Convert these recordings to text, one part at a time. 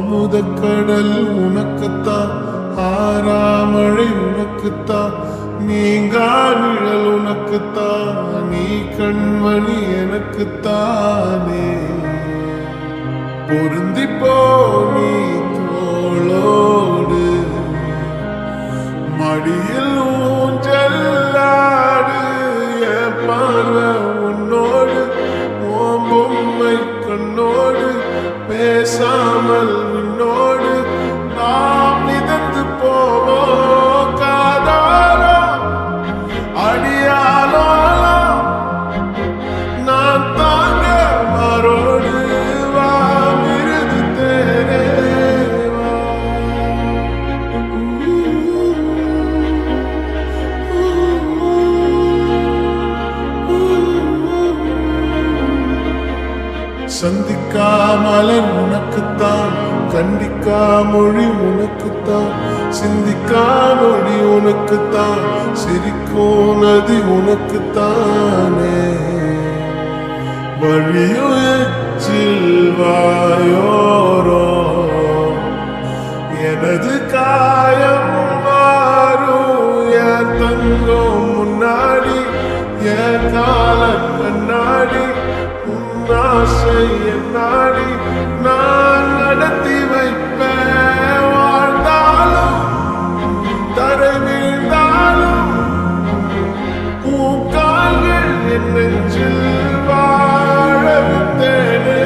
அமுதக்கடல் உனக்குத்தான், ஆறாமழை உனக்குத்தான், நீங்கா நிழல் உனக்குத்தான், நீ கண்மணி எனக்குத்தானே. பொருந்திப்போ நீ தோளோடு, மடியில் ஊஞ்சல்லாடு, என் பார்வை உன்னோடு, ஓம் பொம்மை கண்ணோடு, பேசாமல் நின்னோடு நாம் மிதந்து போவோம். காதாலோ அடியாலோ நான் தாங்க மாறோடு, வா விருது தேரே வா. சந்திக்கா மலர் உனக்குத்தான், கண்டிக்கா மொழி உனக்குத்தான், சிந்திக்கா மொழி உனக்குத்தான், சிரிக்கும் நதி உனக்குத்தானே. வழியுச்சில் வாயோரோ எனது காயம் மாறும், என் தங்கம் முன்னாடி, என் கால கண்ணாடி, ஆசை என்னாடி நான் நடத்தி வைப்பேன். வாழ்ந்தாலும் தரை வீழ்ந்தாலும் பூக்கால்கள் என் நெஞ்சில் வாழ விட்டேனே.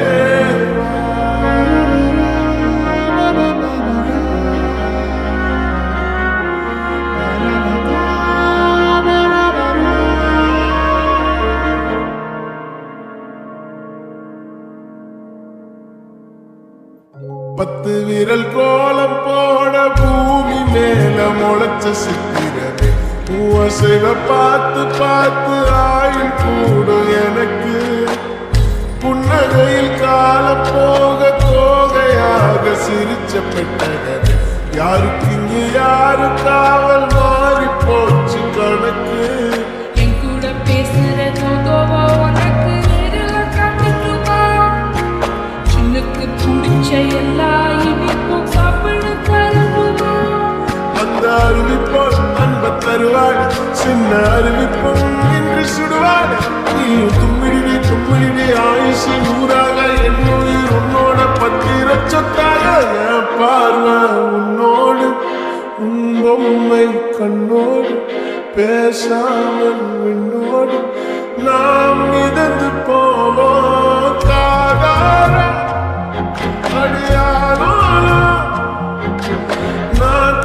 பத்து விரல் கோலம் போட பூமி மேல முளைச்ச சித்திரமே, பூவசைவ பார்த்து பார்த்து ஆயுள் கூடும் எனக்கு. புன்னகையில் காலம் போக தோகையாக சிரிச்ச பெட்டகமே, யாருக்கு இங்கு யாரு காவல் மாறி போச்சு கணக்கு. என் கூட பேசுறது உனக்கு சின்னுக்கு பிடிச்ச எல்லா இனிப்பும் சாப்பிட தருவா. அந்த அறிவிப்போல் அன்ப தருவாள், சின்ன அறிவிப்பும் இன்று சுடுவாள். நீயும் தும்மிடினி தும்மிடினி ஆயுசு நூறாக, என் உயிர் உன்னோட பத்திர சொத்தாக. என் பார்வை உன்னோடு, உன் பொம்மை கண்ணோடு, பேசாமல் விண்ணோடு நாம் மிதந்து போவோம். காதார அடியானோ நான்